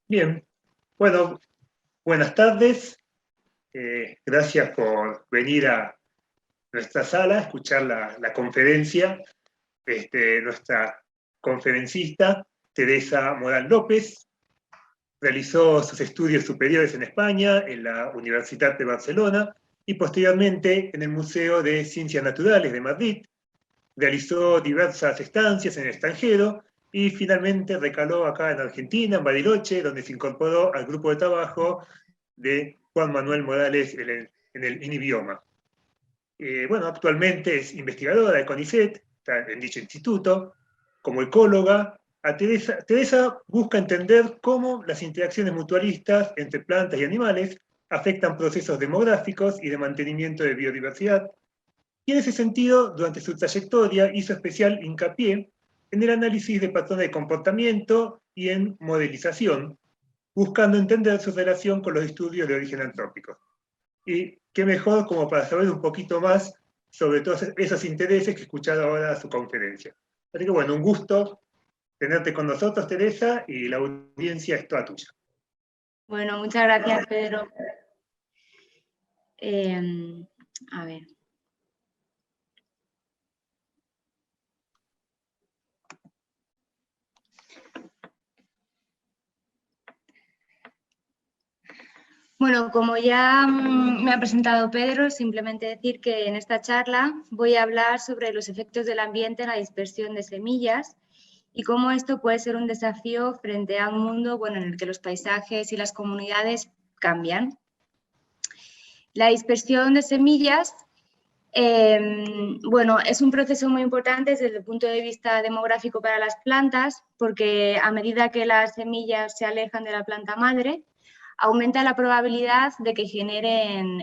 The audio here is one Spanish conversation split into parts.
Bien, bueno, buenas tardes. Gracias por venir a nuestra sala a escuchar la conferencia. Nuestra conferencista, Teresa Morán López, realizó sus estudios superiores en España, en la Universidad de Barcelona, y posteriormente en el Museo de Ciencias Naturales de Madrid. Realizó diversas estancias en el extranjero y finalmente recaló acá en Argentina, en Bariloche, donde se incorporó al grupo de trabajo de Juan Manuel Morales en el INIBIOMA. Bueno, actualmente es investigadora de CONICET, está en dicho instituto, como ecóloga. Teresa busca entender cómo las interacciones mutualistas entre plantas y animales afectan procesos demográficos y de mantenimiento de biodiversidad. Y en ese sentido, durante su trayectoria hizo especial hincapié en el análisis de patrones de comportamiento y en modelización, buscando entender su relación con los estudios de origen antrópico. Y qué mejor como para saber un poquito más sobre todos esos intereses que he escuchado ahora su conferencia. Así que bueno, un gusto tenerte con nosotros, Teresa, y la audiencia es toda tuya. Bueno, muchas gracias, Pedro. A ver. Bueno, como ya me ha presentado Pedro, simplemente decir que en esta charla voy a hablar sobre los efectos del ambiente en la dispersión de semillas y cómo esto puede ser un desafío frente a un mundo, bueno, en el que los paisajes y las comunidades cambian. La dispersión de semillas, bueno, es un proceso muy importante desde el punto de vista demográfico para las plantas, porque a medida que las semillas se alejan de la planta madre, aumenta la probabilidad de que generen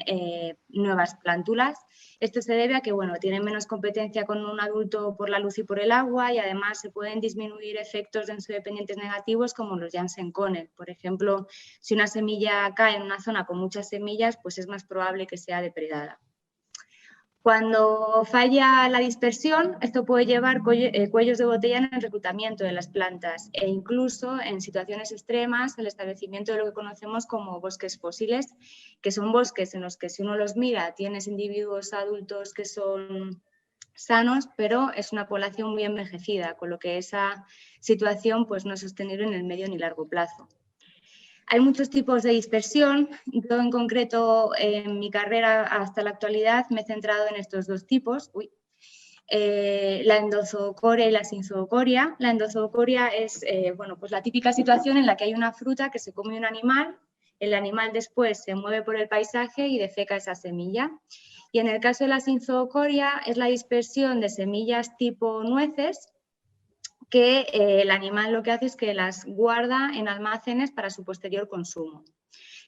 nuevas plántulas. Esto se debe a que bueno, tienen menos competencia con un adulto por la luz y por el agua y además se pueden disminuir efectos densodependientes negativos como los Janssen-Conner. Por ejemplo, si una semilla cae en una zona con muchas semillas, pues es más probable que sea depredada. Cuando falla la dispersión, esto puede llevar cuellos de botella en el reclutamiento de las plantas e incluso en situaciones extremas el establecimiento de lo que conocemos como bosques fósiles, que son bosques en los que si uno los mira tienes individuos adultos que son sanos, pero es una población muy envejecida, con lo que esa situación pues, no es sostenible en el medio ni largo plazo. Hay muchos tipos de dispersión. Yo en concreto en mi carrera hasta la actualidad me he centrado en estos dos tipos. La endozoocoria y la sinzoocoria. La endozoocoria es bueno, pues la típica situación en la que hay una fruta que se come un animal, el animal después se mueve por el paisaje y defeca esa semilla. Y en el caso de la sinzoocoria es la dispersión de semillas tipo nueces, que el animal lo que hace es que las guarda en almacenes para su posterior consumo.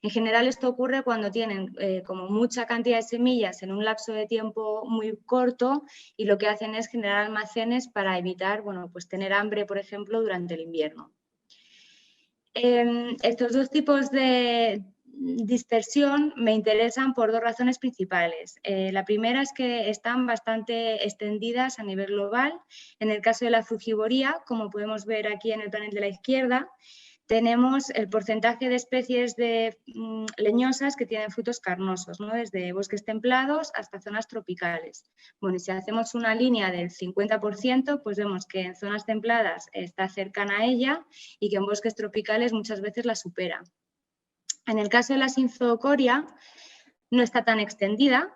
En general esto ocurre cuando tienen como mucha cantidad de semillas en un lapso de tiempo muy corto y lo que hacen es generar almacenes para evitar bueno, pues tener hambre, por ejemplo, durante el invierno. Estos dos tipos de dispersión me interesan por dos razones principales. La primera es que están bastante extendidas a nivel global. En el caso de la frugivoría, como podemos ver aquí en el panel de la izquierda, tenemos el porcentaje de especies de leñosas que tienen frutos carnosos, ¿no? Desde bosques templados hasta zonas tropicales. Bueno, y si hacemos una línea del 50%, pues vemos que en zonas templadas está cercana a ella y que en bosques tropicales muchas veces la supera. En el caso de la sinzoocoria no está tan extendida,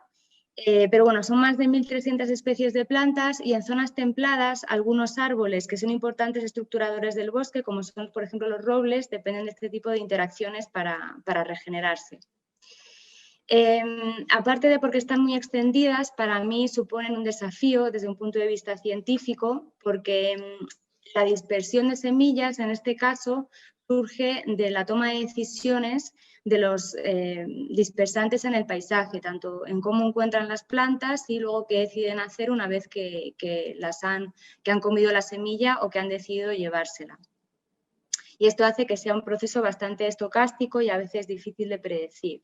pero bueno, son más de 1.300 especies de plantas y en zonas templadas algunos árboles que son importantes estructuradores del bosque, como son por ejemplo los robles, dependen de este tipo de interacciones para regenerarse. Aparte de porque están muy extendidas, para mí suponen un desafío desde un punto de vista científico, porque la dispersión de semillas en este caso surge de la toma de decisiones de los dispersantes en el paisaje, tanto en cómo encuentran las plantas y luego qué deciden hacer una vez que han comido la semilla o que han decidido llevársela. Y esto hace que sea un proceso bastante estocástico y a veces difícil de predecir.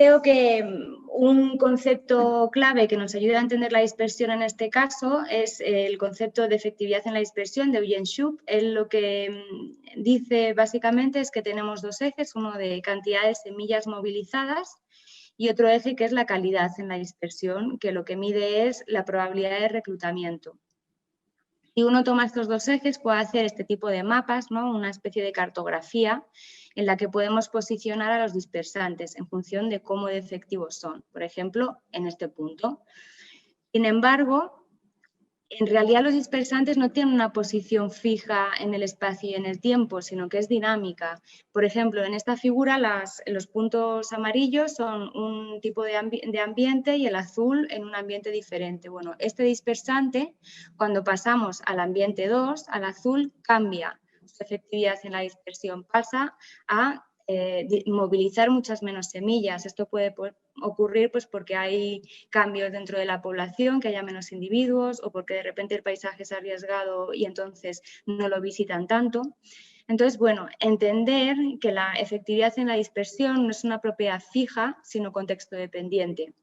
Creo que un concepto clave que nos ayuda a entender la dispersión en este caso es el concepto de efectividad en la dispersión de Eugen Schupp. Él lo que dice básicamente es que tenemos dos ejes, uno de cantidad de semillas movilizadas y otro eje que es la calidad en la dispersión, que lo que mide es la probabilidad de reclutamiento. Si uno toma estos dos ejes, puede hacer este tipo de mapas, ¿no? Una especie de cartografía en la que podemos posicionar a los dispersantes en función de cómo de efectivos son, por ejemplo, en este punto. Sin embargo, en realidad los dispersantes no tienen una posición fija en el espacio y en el tiempo, sino que es dinámica. Por ejemplo, en esta figura los puntos amarillos son un tipo de ambiente y el azul en un ambiente diferente. Bueno, este dispersante, cuando pasamos al ambiente 2, al azul, cambia su efectividad en la dispersión, pasa a movilizar muchas menos semillas. Esto puede ocurrir pues, porque hay cambios dentro de la población, que haya menos individuos o porque de repente el paisaje es arriesgado y entonces no lo visitan tanto. Entonces, bueno, entender que la efectividad en la dispersión no es una propiedad fija, sino contexto dependiente.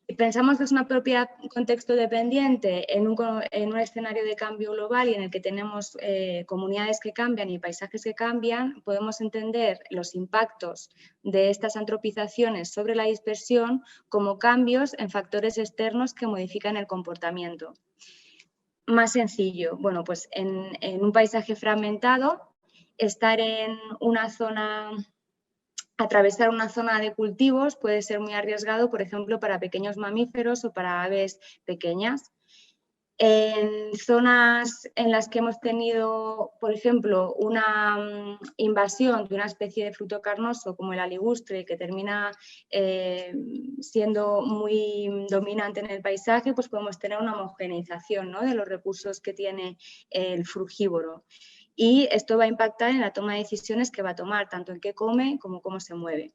Si pensamos que es una propiedad contexto dependiente en un escenario de cambio global y en el que tenemos comunidades que cambian y paisajes que cambian, podemos entender los impactos de estas antropizaciones sobre la dispersión como cambios en factores externos que modifican el comportamiento. Más sencillo, bueno, pues en un paisaje fragmentado, estar en una zona... Atravesar una zona de cultivos puede ser muy arriesgado, por ejemplo, para pequeños mamíferos o para aves pequeñas. En zonas en las que hemos tenido, por ejemplo, una invasión de una especie de fruto carnoso como el aligustre, que termina siendo muy dominante en el paisaje, pues podemos tener una homogeneización, ¿no?, de los recursos que tiene el frugívoro. Y esto va a impactar en la toma de decisiones que va a tomar, tanto en qué come como cómo se mueve.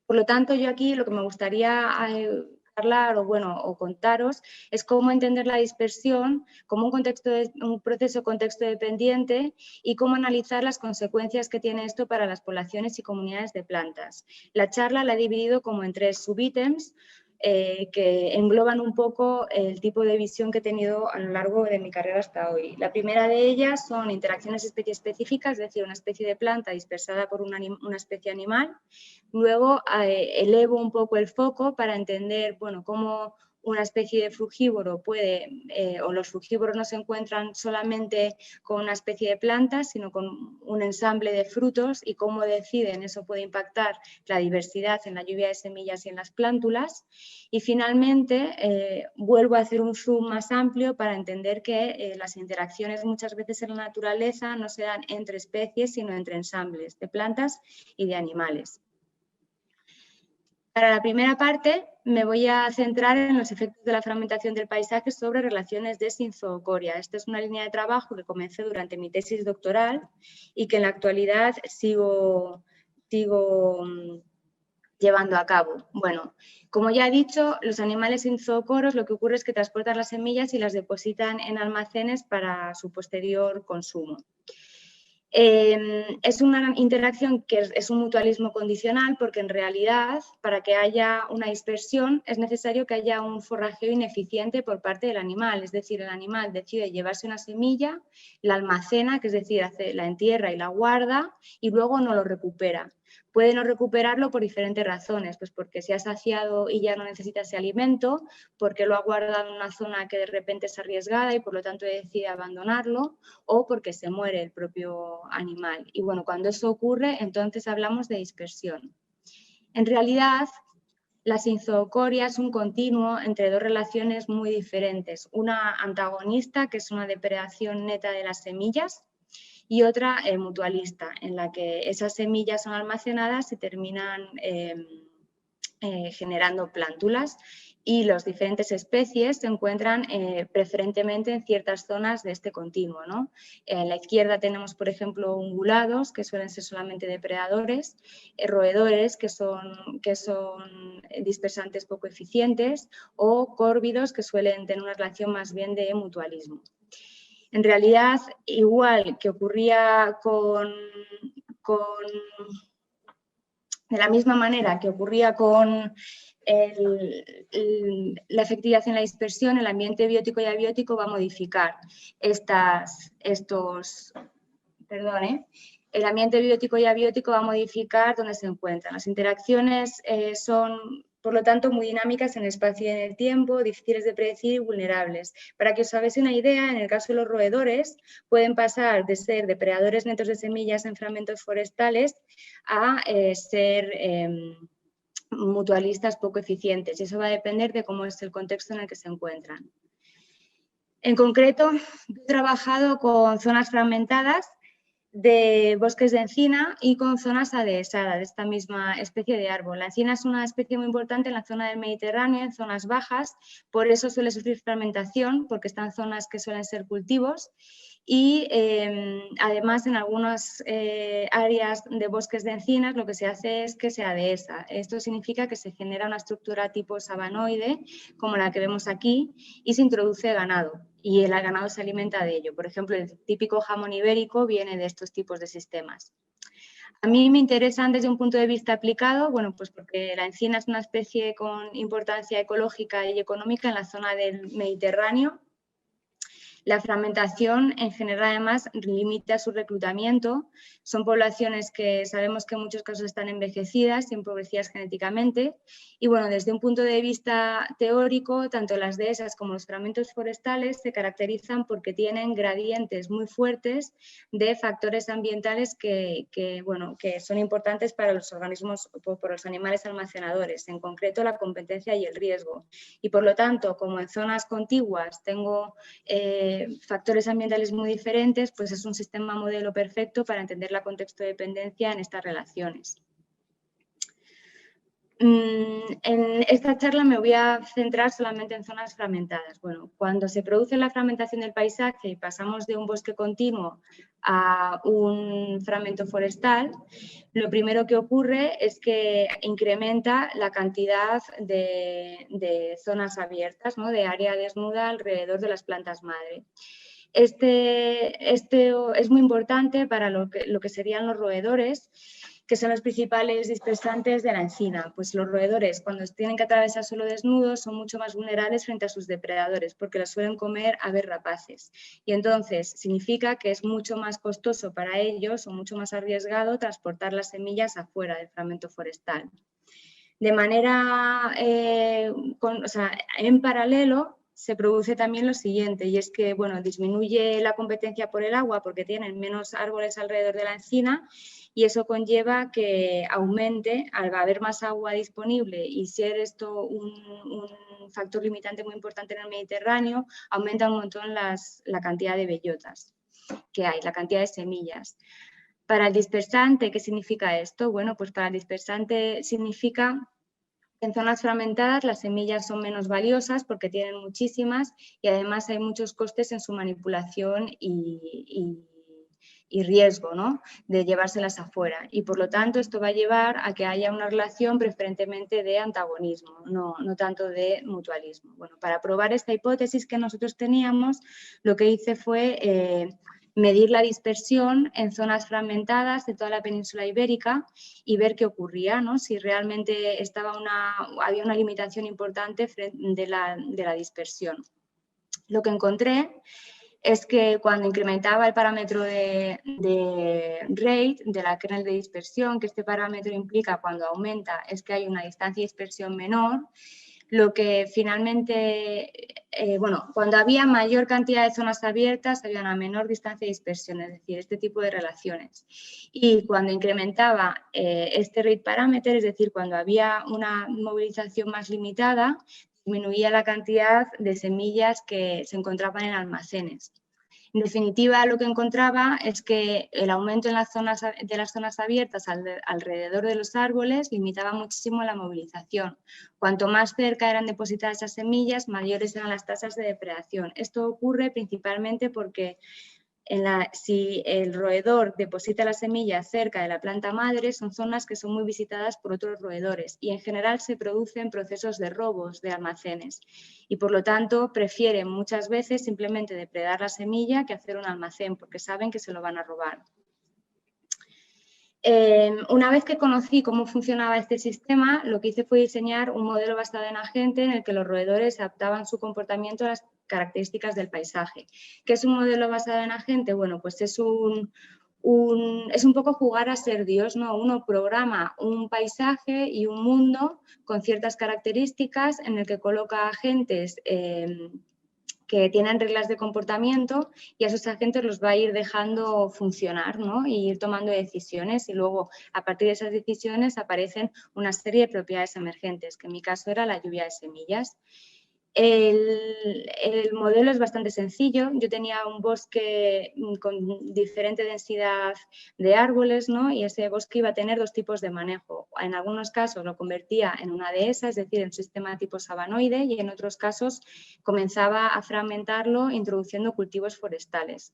Por lo tanto, yo aquí lo que me gustaría hablar o contaros es cómo entender la dispersión como un proceso contexto dependiente y cómo analizar las consecuencias que tiene esto para las poblaciones y comunidades de plantas. La charla la he dividido como en 3 subítems que engloban un poco el tipo de visión que he tenido a lo largo de mi carrera hasta hoy. La primera de ellas son interacciones especie-específicas, es decir, una especie de planta dispersada por una especie animal. Luego elevo un poco el foco para entender, bueno, cómo una especie de frugívoro puede, o los frugívoros no se encuentran solamente con una especie de plantas, sino con un ensamble de frutos y cómo deciden, eso puede impactar la diversidad en la lluvia de semillas y en las plántulas. Y finalmente vuelvo a hacer un zoom más amplio para entender que las interacciones muchas veces en la naturaleza no se dan entre especies, sino entre ensambles de plantas y de animales. Para la primera parte me voy a centrar en los efectos de la fragmentación del paisaje sobre relaciones de sinzoocoria. Esta es una línea de trabajo que comencé durante mi tesis doctoral y que en la actualidad sigo llevando a cabo. Bueno, como ya he dicho, los animales sinzoocoros lo que ocurre es que transportan las semillas y las depositan en almacenes para su posterior consumo. Es una interacción que es un mutualismo condicional porque en realidad para que haya una dispersión es necesario que haya un forrajeo ineficiente por parte del animal, es decir, el animal decide llevarse una semilla, la almacena, que es decir, la entierra y la guarda y luego no lo recupera. Puede no recuperarlo por diferentes razones, pues porque se ha saciado y ya no necesita ese alimento, porque lo ha guardado en una zona que de repente es arriesgada y por lo tanto decide abandonarlo, o porque se muere el propio animal. Y bueno, cuando eso ocurre, entonces hablamos de dispersión. En realidad, la sinzoocoria es un continuo entre dos relaciones muy diferentes. Una antagonista, que es una depredación neta de las semillas, y otra mutualista, en la que esas semillas son almacenadas y terminan generando plántulas y las diferentes especies se encuentran preferentemente en ciertas zonas de este continuo, ¿no? En la izquierda tenemos, por ejemplo, ungulados, que suelen ser solamente depredadores, roedores, que son dispersantes poco eficientes, o córvidos, que suelen tener una relación más bien de mutualismo. En realidad, igual que ocurría con De la misma manera que ocurría con la efectividad en la dispersión, el ambiente biótico y abiótico va a modificar el ambiente biótico y abiótico va a modificar dónde se encuentran. Las interacciones son, por lo tanto, muy dinámicas en el espacio y en el tiempo, difíciles de predecir y vulnerables. Para que os hagáis una idea, en el caso de los roedores, pueden pasar de ser depredadores netos de semillas en fragmentos forestales a ser mutualistas poco eficientes, y eso va a depender de cómo es el contexto en el que se encuentran. En concreto, he trabajado con zonas fragmentadas de bosques de encina y con zonas adhesadas de esta misma especie de árbol. La encina es una especie muy importante en la zona del Mediterráneo, en zonas bajas, por eso suele sufrir fragmentación, porque está en zonas que suelen ser cultivos, y además en algunas áreas de bosques de encinas lo que se hace es que se adhesa. Esto significa que se genera una estructura tipo sabanoide, como la que vemos aquí, y se introduce ganado, y el ganado se alimenta de ello. Por ejemplo, el típico jamón ibérico viene de estos tipos de sistemas. A mí me interesan desde un punto de vista aplicado, bueno, pues porque la encina es una especie con importancia ecológica y económica en la zona del Mediterráneo. La fragmentación en general además limita su reclutamiento. Son poblaciones que sabemos que en muchos casos están envejecidas y empobrecidas genéticamente. Y bueno, desde un punto de vista teórico, tanto las dehesas como los fragmentos forestales se caracterizan porque tienen gradientes muy fuertes de factores ambientales que son importantes para los organismos, por los animales almacenadores, en concreto la competencia y el riesgo. Y por lo tanto, como en zonas contiguas tengo factores ambientales muy diferentes, pues es un sistema modelo perfecto para entender la contexto-dependencia en estas relaciones. En esta charla me voy a centrar solamente en zonas fragmentadas. Bueno, cuando se produce la fragmentación del paisaje y pasamos de un bosque continuo a un fragmento forestal, lo primero que ocurre es que incrementa la cantidad de zonas abiertas, ¿no?, de área desnuda alrededor de las plantas madre. Este es muy importante para lo que serían los roedores, que son los principales dispersantes de la encina. Pues los roedores, cuando tienen que atravesar suelo desnudo, son mucho más vulnerables frente a sus depredadores, porque los suelen comer aves rapaces. Y entonces significa que es mucho más costoso para ellos, o mucho más arriesgado, transportar las semillas afuera del fragmento forestal. De manera, en paralelo, se produce también lo siguiente, y es que, bueno, disminuye la competencia por el agua porque tienen menos árboles alrededor de la encina, y eso conlleva que aumente, al haber más agua disponible y ser esto un factor limitante muy importante en el Mediterráneo, aumenta un montón la cantidad de bellotas que hay, la cantidad de semillas. Para el dispersante, ¿qué significa esto? Bueno, pues para el dispersante significa que en zonas fragmentadas las semillas son menos valiosas porque tienen muchísimas, y además hay muchos costes en su manipulación y riesgo, ¿no?, de llevárselas afuera. Y por lo tanto esto va a llevar a que haya una relación preferentemente de antagonismo, no tanto de mutualismo. Bueno, para probar esta hipótesis que nosotros teníamos, lo que hice fue medir la dispersión en zonas fragmentadas de toda la península ibérica y ver qué ocurría, ¿no?, si realmente había una limitación importante de la dispersión. Lo que encontré es que cuando incrementaba el parámetro de rate, de la kernel de dispersión, que este parámetro implica cuando aumenta es que hay una distancia de dispersión menor, lo que finalmente, cuando había mayor cantidad de zonas abiertas había una menor distancia de dispersión, es decir, este tipo de relaciones. Y cuando incrementaba este rate parameter, es decir, cuando había una movilización más limitada, disminuía la cantidad de semillas que se encontraban en almacenes. En definitiva, lo que encontraba es que el aumento en las zonas abiertas alrededor de los árboles limitaba muchísimo la movilización. Cuanto más cerca eran depositadas esas semillas, mayores eran las tasas de depredación. Esto ocurre principalmente porque si el roedor deposita la semilla cerca de la planta madre, son zonas que son muy visitadas por otros roedores y en general se producen procesos de robos de almacenes, y por lo tanto prefieren muchas veces simplemente depredar la semilla que hacer un almacén porque saben que se lo van a robar. Una vez que conocí cómo funcionaba este sistema, lo que hice fue diseñar un modelo basado en agente en el que los roedores adaptaban su comportamiento a las características del paisaje. ¿Qué es un modelo basado en agente? Bueno, pues es un poco jugar a ser Dios, ¿no? Uno programa un paisaje y un mundo con ciertas características en el que coloca agentes que tienen reglas de comportamiento y a esos agentes los va a ir dejando funcionar, ¿no? Y ir tomando decisiones y luego a partir de esas decisiones aparecen una serie de propiedades emergentes, que en mi caso era la lluvia de semillas. El modelo es bastante sencillo. Yo tenía un bosque con diferente densidad de árboles, ¿no? Y ese bosque iba a tener dos tipos de manejo. En algunos casos lo convertía en una dehesa, es decir, en un sistema tipo sabanoide, y en otros casos comenzaba a fragmentarlo introduciendo cultivos forestales.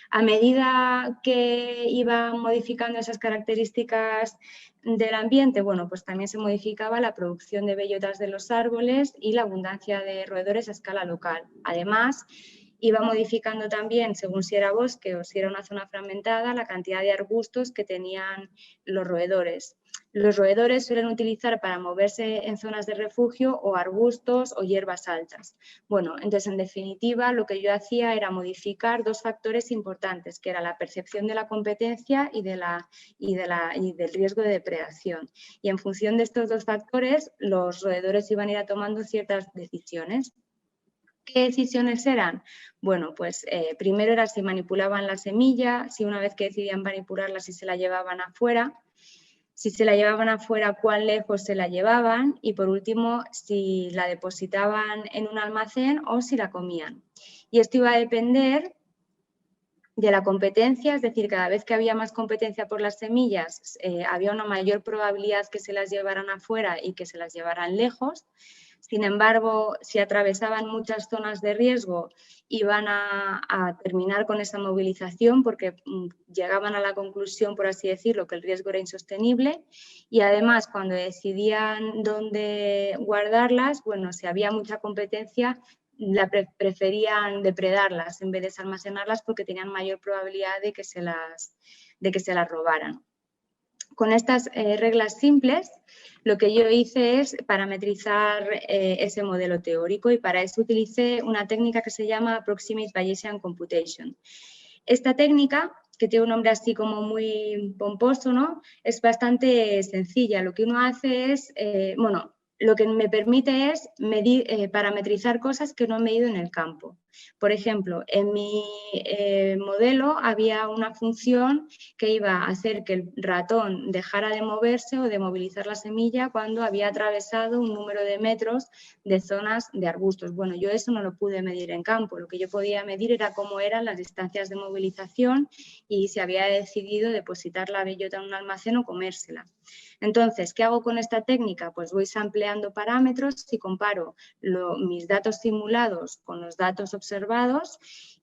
A medida que iba modificando esas características del ambiente, bueno, pues también se modificaba la producción de bellotas de los árboles y la abundancia de roedores a escala local. Además, iba modificando también, según si era bosque o si era una zona fragmentada, la cantidad de arbustos que tenían los roedores. Los roedores suelen utilizar para moverse en zonas de refugio o arbustos o hierbas altas. Bueno, entonces, en definitiva, lo que yo hacía era modificar dos factores importantes, que era la percepción de la competencia y del riesgo de depredación. Y en función de estos dos factores, los roedores iban a ir tomando ciertas decisiones. ¿Qué decisiones eran? Bueno, pues primero era si manipulaban la semilla, si una vez que decidían manipularla, si se la llevaban afuera. Si se la llevaban afuera, cuán lejos se la llevaban y, por último, si la depositaban en un almacén o si la comían. Y esto iba a depender de la competencia, es decir, cada vez que había más competencia por las semillas, había una mayor probabilidad que se las llevaran afuera y que se las llevaran lejos. Sin embargo, si atravesaban muchas zonas de riesgo, iban a terminar con esa movilización porque llegaban a la conclusión, por así decirlo, que el riesgo era insostenible. Y además, cuando decidían dónde guardarlas, bueno, si había mucha competencia, preferían depredarlas en vez de almacenarlas porque tenían mayor probabilidad de que se las robaran. Con estas reglas simples, lo que yo hice es parametrizar ese modelo teórico y para eso utilicé una técnica que se llama Approximate Bayesian Computation. Esta técnica, que tiene un nombre así como muy pomposo, ¿no? Es bastante sencilla. Lo que uno hace es, lo que me permite es parametrizar cosas que no he medido en el campo. Por ejemplo, en mi modelo había una función que iba a hacer que el ratón dejara de moverse o de movilizar la semilla cuando había atravesado un número de metros de zonas de arbustos. Bueno, yo eso no lo pude medir en campo. Lo que yo podía medir era cómo eran las distancias de movilización y si había decidido depositar la bellota en un almacén o comérsela. Entonces, ¿qué hago con esta técnica? Pues voy sampleando parámetros y comparo mis datos simulados con los datos observados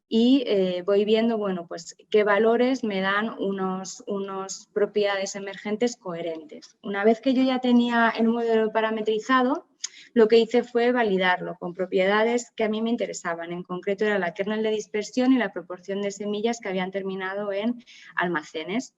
y voy viendo, bueno, pues qué valores me dan unos propiedades emergentes coherentes. Una vez que yo ya tenía el modelo parametrizado, lo que hice fue validarlo con propiedades que a mí me interesaban. En concreto era la kernel de dispersión y la proporción de semillas que habían terminado en almacenes.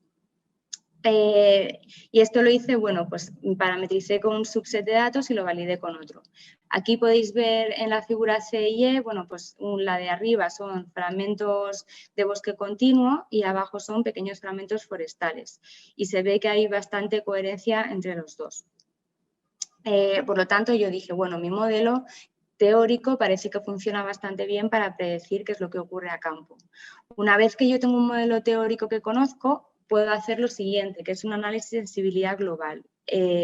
Y esto lo hice, bueno, pues parametricé con un subset de datos y lo validé con otro. Aquí podéis ver en la figura C y E, bueno, pues la de arriba son fragmentos de bosque continuo y abajo son pequeños fragmentos forestales. Y se ve que hay bastante coherencia entre los dos. Por lo tanto, yo dije, bueno, mi modelo teórico parece que funciona bastante bien para predecir qué es lo que ocurre a campo. Una vez que yo tengo un modelo teórico que conozco, puedo hacer lo siguiente, que es un análisis de sensibilidad global.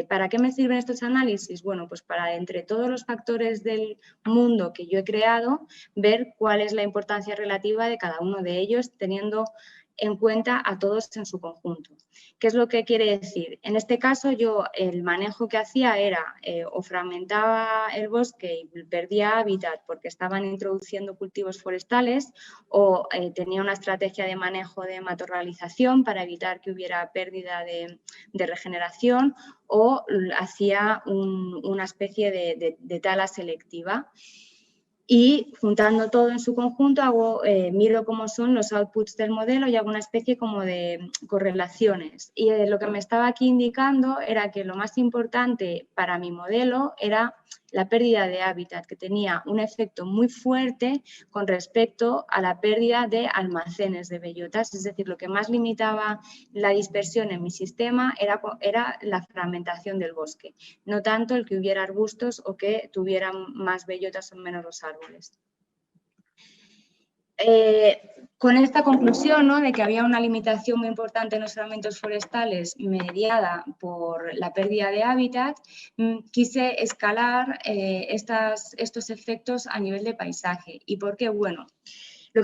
¿Para qué me sirven estos análisis? Bueno, pues para entre todos los factores del mundo que yo he creado, ver cuál es la importancia relativa de cada uno de ellos, teniendo en cuenta a todos en su conjunto. ¿Qué es lo que quiere decir? En este caso, yo el manejo que hacía era o fragmentaba el bosque y perdía hábitat porque estaban introduciendo cultivos forestales o tenía una estrategia de manejo de matorralización para evitar que hubiera pérdida de regeneración o hacía una especie de tala selectiva. Y juntando todo en su conjunto, miro cómo son los outputs del modelo y hago una especie como de correlaciones. Y lo que me estaba aquí indicando era que lo más importante para mi modelo era la pérdida de hábitat, que tenía un efecto muy fuerte con respecto a la pérdida de almacenes de bellotas. Es decir, lo que más limitaba la dispersión en mi sistema era la fragmentación del bosque, no tanto el que hubiera arbustos o que tuvieran más bellotas o menos los árboles. Con esta conclusión, ¿no?, de que había una limitación muy importante en los fragmentos forestales mediada por la pérdida de hábitat, quise escalar estos efectos a nivel de paisaje. ¿Y por qué? Bueno,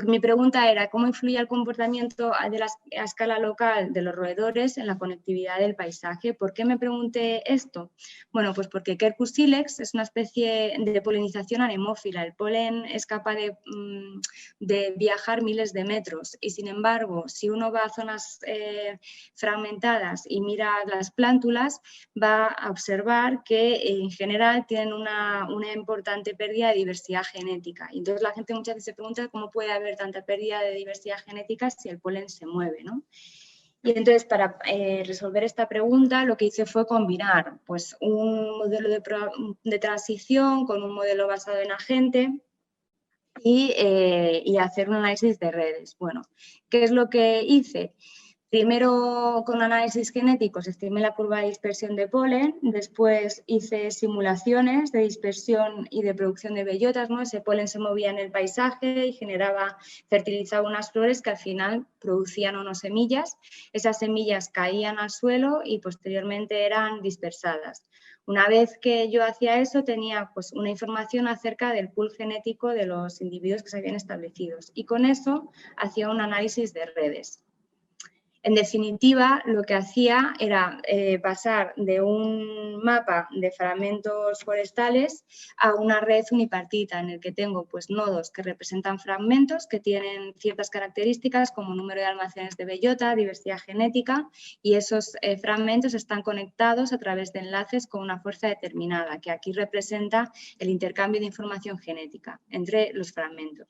mi pregunta era cómo influye el comportamiento a escala local de los roedores en la conectividad del paisaje. ¿Por qué me pregunté esto? Bueno, pues porque Quercus silex es una especie de polinización anemófila. El polen es capaz de viajar miles de metros y, sin embargo, si uno va a zonas fragmentadas y mira las plántulas, va a observar que en general tienen una importante pérdida de diversidad genética. Y entonces la gente muchas veces se pregunta cómo puede haber tanta pérdida de diversidad genética si el polen se mueve, ¿no? Y entonces, para resolver esta pregunta, lo que hice fue combinar pues, un modelo de transición con un modelo basado en agente y hacer un análisis de redes. Bueno, ¿qué es lo que hice? Primero, con análisis genéticos, estimé la curva de dispersión de polen, después hice simulaciones de dispersión y de producción de bellotas, ¿no? Ese polen se movía en el paisaje y fertilizaba unas flores que al final producían unas semillas. Esas semillas caían al suelo y posteriormente eran dispersadas. Una vez que yo hacía eso, tenía pues, una información acerca del pool genético de los individuos que se habían establecido y con eso hacía un análisis de redes. En definitiva, lo que hacía era pasar de un mapa de fragmentos forestales a una red unipartita en el que tengo pues, nodos que representan fragmentos que tienen ciertas características como número de almacenes de bellota, diversidad genética, y esos fragmentos están conectados a través de enlaces con una fuerza determinada, que aquí representa el intercambio de información genética entre los fragmentos.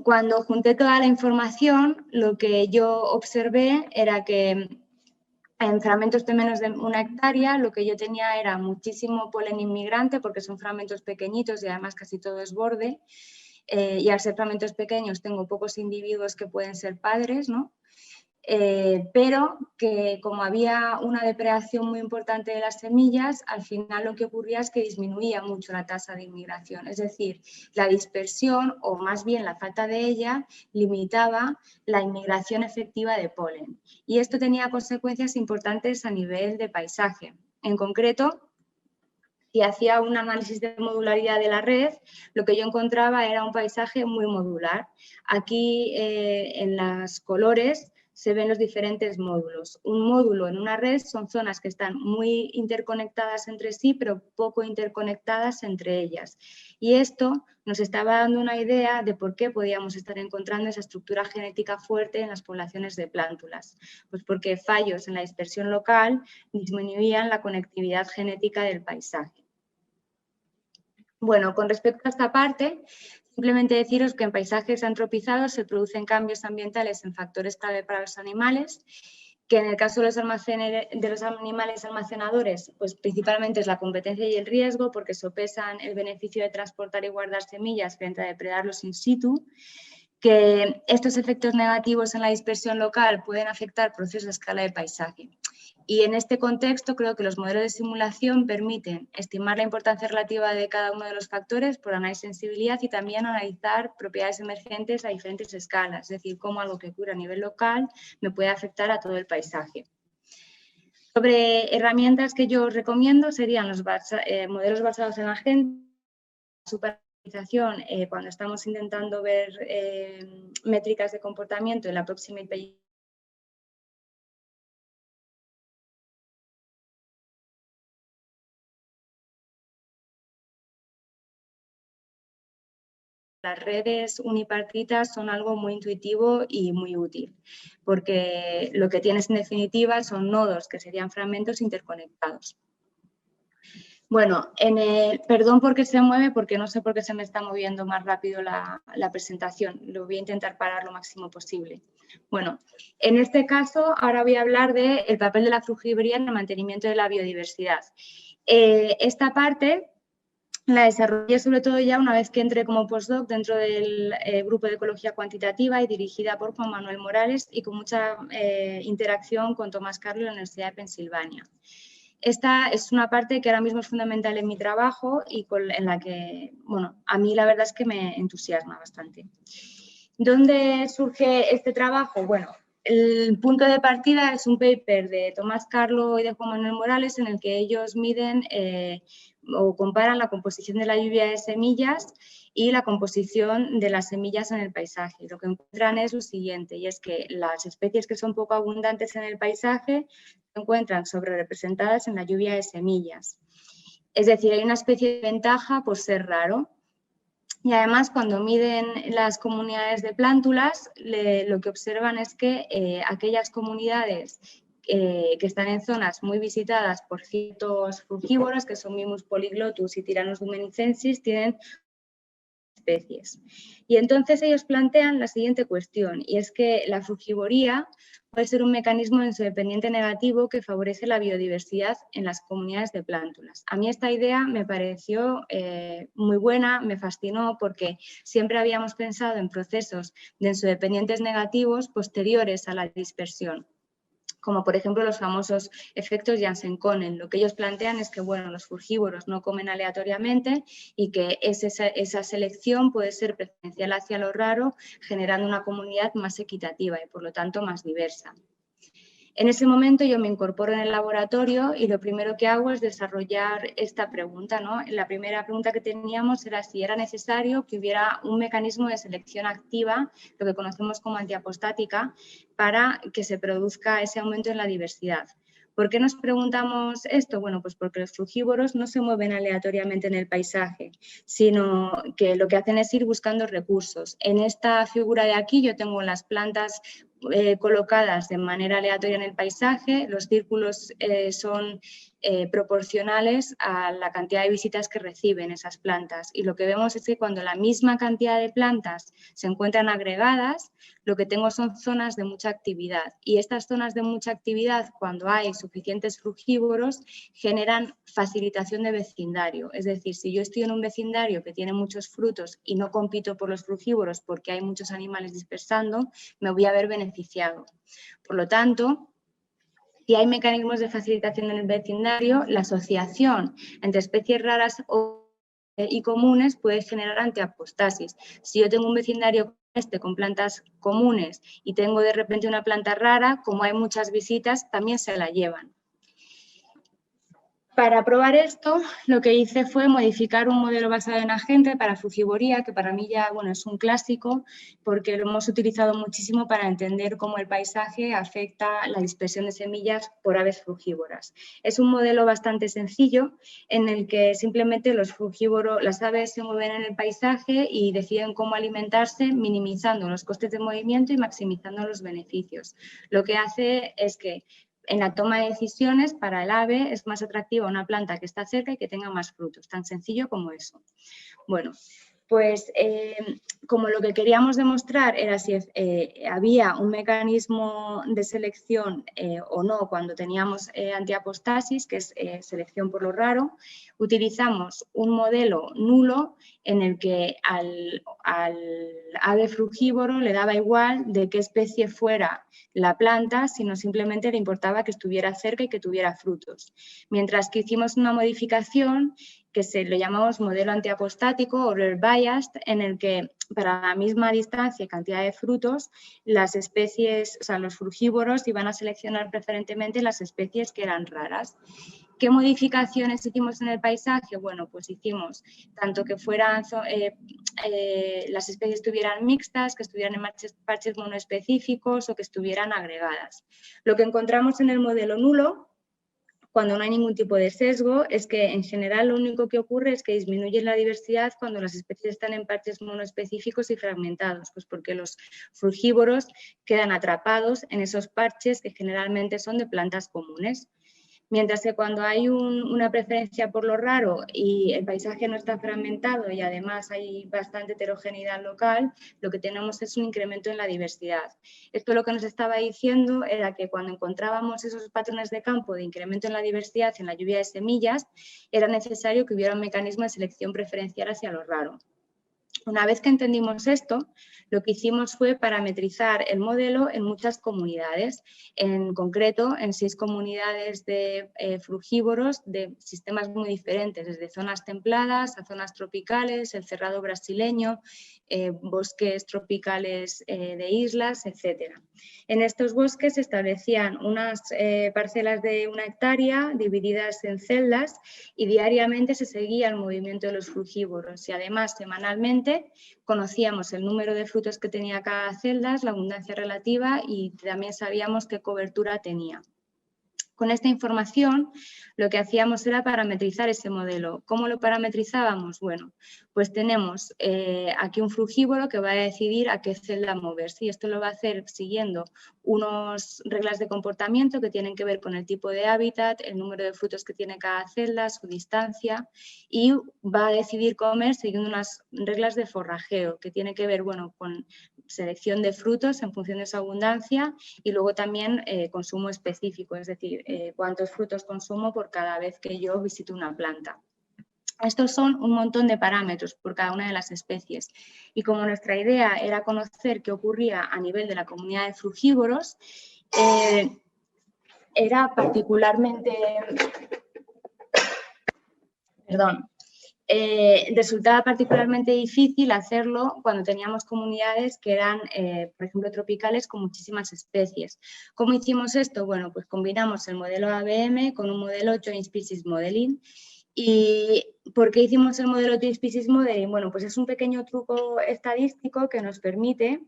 Cuando junté toda la información, lo que yo observé era que en fragmentos de menos de 1 hectárea lo que yo tenía era muchísimo polen inmigrante porque son fragmentos pequeñitos y además casi todo es borde, y al ser fragmentos pequeños tengo pocos individuos que pueden ser padres, ¿no? Pero que como había una depredación muy importante de las semillas, al final lo que ocurría es que disminuía mucho la tasa de inmigración. Es decir, la dispersión, o más bien la falta de ella, limitaba la inmigración efectiva de polen. Y esto tenía consecuencias importantes a nivel de paisaje. En concreto, si hacía un análisis de modularidad de la red, lo que yo encontraba era un paisaje muy modular. Aquí en los colores se ven los diferentes módulos. Un módulo en una red son zonas que están muy interconectadas entre sí, pero poco interconectadas entre ellas. Y esto nos estaba dando una idea de por qué podíamos estar encontrando esa estructura genética fuerte en las poblaciones de plántulas. Pues porque fallos en la dispersión local disminuían la conectividad genética del paisaje. Bueno, con respecto a esta parte, simplemente deciros que en paisajes antropizados se producen cambios ambientales en factores clave para los animales, que en el caso de los animales almacenadores, pues principalmente es la competencia y el riesgo, porque sopesan el beneficio de transportar y guardar semillas frente a depredarlos in situ, que estos efectos negativos en la dispersión local pueden afectar procesos a escala de paisaje. Y en este contexto creo que los modelos de simulación permiten estimar la importancia relativa de cada uno de los factores por análisis de sensibilidad y también analizar propiedades emergentes a diferentes escalas, es decir, cómo algo que ocurre a nivel local me puede afectar a todo el paisaje. Sobre herramientas que yo os recomiendo serían los modelos basados en agente, supervisación cuando estamos intentando ver métricas de comportamiento en la proximity Las redes unipartitas son algo muy intuitivo y muy útil, porque lo que tienes en definitiva son nodos que serían fragmentos interconectados. Bueno, perdón porque se mueve, porque no sé por qué se me está moviendo más rápido la presentación. Lo voy a intentar parar lo máximo posible. Bueno, en este caso ahora voy a hablar del papel de la frugivoría en el mantenimiento de la biodiversidad. Esta parte la desarrollé sobre todo ya una vez que entré como postdoc dentro del grupo de ecología cuantitativa y dirigida por Juan Manuel Morales y con mucha interacción con Tomás Carlos de la Universidad de Pensilvania. Esta es una parte que ahora mismo es fundamental en mi trabajo y en la que, bueno, a mí la verdad es que me entusiasma bastante. ¿Dónde surge este trabajo? Bueno, el punto de partida es un paper de Tomás Carlo y de Juan Manuel Morales en el que ellos miden o comparan la composición de la lluvia de semillas y la composición de las semillas en el paisaje. Lo que encuentran es lo siguiente, y es que las especies que son poco abundantes en el paisaje se encuentran sobrerepresentadas en la lluvia de semillas. Es decir, hay una especie de ventaja por ser raro. Y además, cuando miden las comunidades de plántulas, lo que observan es que aquellas comunidades que están en zonas muy visitadas por ciertos frugívoros, que son Mimus polyglotus y Tyrannus dumenicensis, tienen especies. Y entonces ellos plantean la siguiente cuestión, y es que la frugivoría puede ser un mecanismo densodependiente negativo que favorece la biodiversidad en las comunidades de plántulas. A mí esta idea me pareció muy buena, me fascinó, porque siempre habíamos pensado en procesos densodependientes negativos posteriores a la dispersión, como por ejemplo los famosos efectos Janssen-Cohen. Lo que ellos plantean es que, bueno, los frugívoros no comen aleatoriamente y que esa selección puede ser preferencial hacia lo raro, generando una comunidad más equitativa y por lo tanto más diversa. En ese momento yo me incorporo en el laboratorio y lo primero que hago es desarrollar esta pregunta, ¿no? La primera pregunta que teníamos era si era necesario que hubiera un mecanismo de selección activa, lo que conocemos como antiapostática, para que se produzca ese aumento en la diversidad. ¿Por qué nos preguntamos esto? Bueno, pues porque los frugívoros no se mueven aleatoriamente en el paisaje, sino que lo que hacen es ir buscando recursos. En esta figura de aquí yo tengo las plantas colocadas de manera aleatoria en el paisaje. Los círculos son proporcionales a la cantidad de visitas que reciben esas plantas, y lo que vemos es que cuando la misma cantidad de plantas se encuentran agregadas, lo que tengo son zonas de mucha actividad, y estas zonas de mucha actividad, cuando hay suficientes frugívoros, generan facilitación de vecindario. Es decir, si yo estoy en un vecindario que tiene muchos frutos y no compito por los frugívoros porque hay muchos animales dispersando, me voy a ver beneficiado. Por lo tanto, si hay mecanismos de facilitación en el vecindario, la asociación entre especies raras y comunes puede generar antiapostasis. Si yo tengo un vecindario con plantas comunes y tengo de repente una planta rara, como hay muchas visitas, también se la llevan. Para probar esto, lo que hice fue modificar un modelo basado en agente para frugivoría, que para mí ya, bueno, es un clásico, porque lo hemos utilizado muchísimo para entender cómo el paisaje afecta la dispersión de semillas por aves frugívoras. Es un modelo bastante sencillo en el que simplemente las aves se mueven en el paisaje y deciden cómo alimentarse, minimizando los costes de movimiento y maximizando los beneficios. Lo que hace es que en la toma de decisiones, para el ave es más atractiva una planta que está cerca y que tenga más frutos, tan sencillo como eso. Bueno, pues como lo que queríamos demostrar era si había un mecanismo de selección o no cuando teníamos antiapostasis, que es selección por lo raro, utilizamos un modelo nulo en el que al ave frugívoro le daba igual de qué especie fuera la planta, sino simplemente le importaba que estuviera cerca y que tuviera frutos. Mientras que hicimos una modificación que lo llamamos modelo antiapostático o rare biased, en el que para la misma distancia y cantidad de frutos, las especies, o sea, los frugívoros iban a seleccionar preferentemente las especies que eran raras. ¿Qué modificaciones hicimos en el paisaje? Bueno, pues hicimos tanto que fueran las especies estuvieran mixtas, que estuvieran en parches monoespecíficos o que estuvieran agregadas. Lo que encontramos en el modelo nulo, cuando no hay ningún tipo de sesgo, es que en general lo único que ocurre es que disminuye la diversidad cuando las especies están en parches monoespecíficos y fragmentados, pues porque los frugívoros quedan atrapados en esos parches que generalmente son de plantas comunes. Mientras que cuando hay una preferencia por lo raro y el paisaje no está fragmentado y además hay bastante heterogeneidad local, lo que tenemos es un incremento en la diversidad. Esto lo que nos estaba diciendo era que cuando encontrábamos esos patrones de campo de incremento en la diversidad en la lluvia de semillas, era necesario que hubiera un mecanismo de selección preferencial hacia lo raro. Una vez que entendimos esto, lo que hicimos fue parametrizar el modelo en muchas comunidades, en concreto en 6 comunidades de frugívoros de sistemas muy diferentes, desde zonas templadas a zonas tropicales, el cerrado brasileño, bosques tropicales de islas, etc. En estos bosques se establecían unas parcelas de 1 hectárea divididas en celdas y diariamente se seguía el movimiento de los frugívoros y además semanalmente conocíamos el número de frutos que tenía cada celda, la abundancia relativa y también sabíamos qué cobertura tenía. Con esta información lo que hacíamos era parametrizar ese modelo. ¿Cómo lo parametrizábamos? Bueno, pues tenemos aquí un frugívoro que va a decidir a qué celda moverse y esto lo va a hacer siguiendo unas reglas de comportamiento que tienen que ver con el tipo de hábitat, el número de frutos que tiene cada celda, su distancia y va a decidir comer siguiendo unas reglas de forrajeo que tiene que ver, bueno, con selección de frutos en función de su abundancia y luego también consumo específico, es decir, cuántos frutos consumo por cada vez que yo visito una planta. Estos son un montón de parámetros por cada una de las especies y como nuestra idea era conocer qué ocurría a nivel de la comunidad de frugívoros, era particularmente... resultaba particularmente difícil hacerlo cuando teníamos comunidades que eran, por ejemplo, tropicales con muchísimas especies. ¿Cómo hicimos esto? Bueno, pues combinamos el modelo ABM con un modelo Joint Species Modeling. ¿Y por qué hicimos el modelo Joint Species Modeling? Bueno, pues es un pequeño truco estadístico que nos permite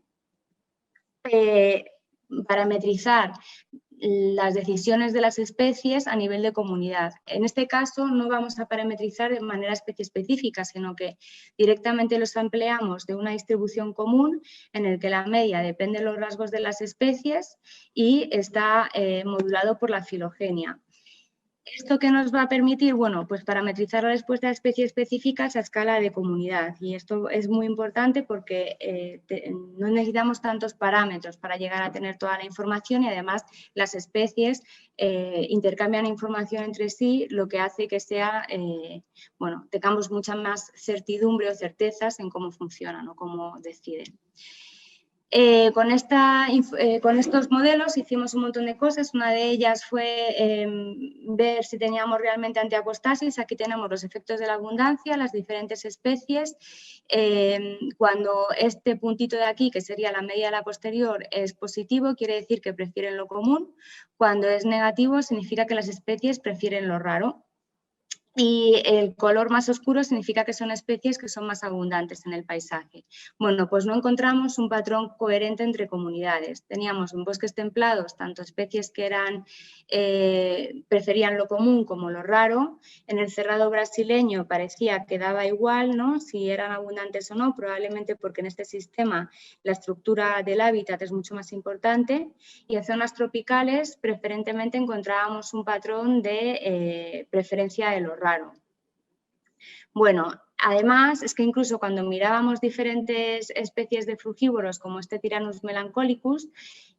parametrizar las decisiones de las especies a nivel de comunidad. En este caso no vamos a parametrizar de manera especie específica, sino que directamente los empleamos de una distribución común en el que la media depende de los rasgos de las especies y está modulado por la filogenia. ¿Esto qué nos va a permitir? Bueno, pues parametrizar la respuesta de especies específicas a escala de comunidad y esto es muy importante porque no necesitamos tantos parámetros para llegar a tener toda la información y además las especies intercambian información entre sí, lo que hace que sea, bueno, tengamos mucha más certidumbre o certezas en cómo funcionan o cómo deciden. Con estos modelos hicimos un montón de cosas. Una de ellas fue ver si teníamos realmente antiapostasis. Aquí tenemos los efectos de la abundancia, las diferentes especies. Cuando este puntito de aquí, que sería la media de la posterior, es positivo, quiere decir que prefieren lo común. Cuando es negativo, significa que las especies prefieren lo raro. Y el color más oscuro significa que son especies que son más abundantes en el paisaje. Bueno, pues no encontramos un patrón coherente entre comunidades. Teníamos en bosques templados tanto especies que preferían lo común como lo raro. En el cerrado brasileño parecía que daba igual, ¿no?, si eran abundantes o no, probablemente porque en este sistema la estructura del hábitat es mucho más importante. Y en zonas tropicales preferentemente encontrábamos un patrón de preferencia de lo raro. Bueno, además es que incluso cuando mirábamos diferentes especies de frugívoros como este Tyrannus melancholicus,